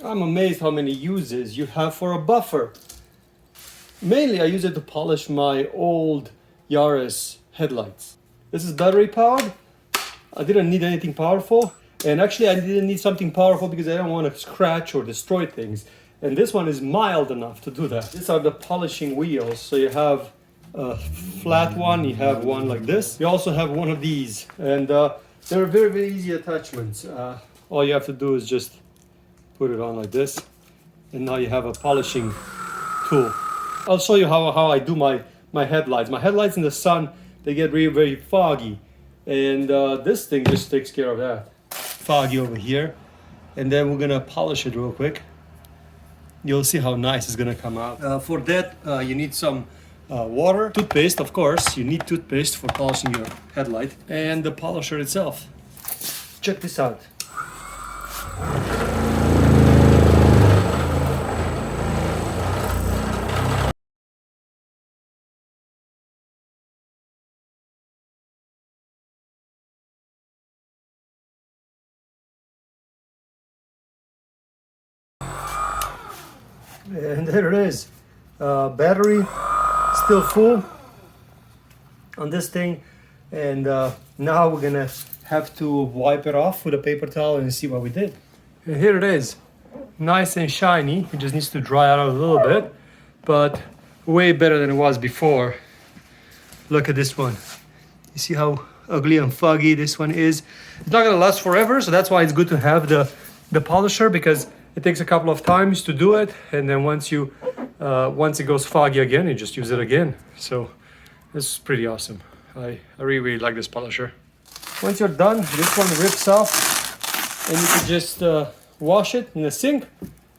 I'm amazed how many uses you have for a buffer. Mainly I use it to polish my old Yaris headlights. This is battery powered. I didn't need anything powerful. And actually I didn't need something powerful because I don't want to scratch or destroy things. And this one is mild enough to do that. These are the polishing wheels. So you have a flat one, you have one like this. You also have one of these. And they're very, very easy attachments. All you have to do is just put it on like this. And now you have a polishing tool. I'll show you how I do my headlights. My headlights in the sun, they get really very foggy. And this thing just takes care of that. Foggy over here. And then we're gonna polish it real quick. You'll see how nice it's gonna come out. For that, you need some water. Toothpaste, of course. You need toothpaste for polishing your headlight. And the polisher itself. Check this out. And there it is. Battery still full on this thing. And now we're gonna have to wipe it off with a paper towel and see what we did. And here it is. Nice and shiny. It just needs to dry out a little bit, but way better than it was before. Look at this one. You see how ugly and foggy this one is? It's not gonna last forever, so that's why it's good to have the polisher, because it takes a couple of times to do it, and then once it goes foggy again, you just use it again. So this is pretty awesome. I really, really like this polisher. Once you're done, this one rips off, and you can just wash it in the sink,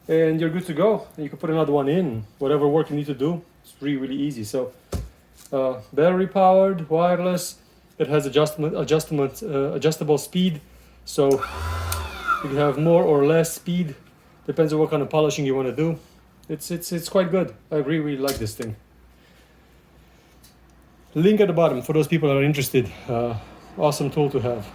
and you're good to go. And you can put another one in, whatever work you need to do. It's really, really easy. So battery powered, wireless. It has adjustable speed, so you can have more or less speed. Depends on what kind of polishing you want to do. It's quite good. I really like this thing. Link at the bottom for those people that are interested. Awesome tool to have.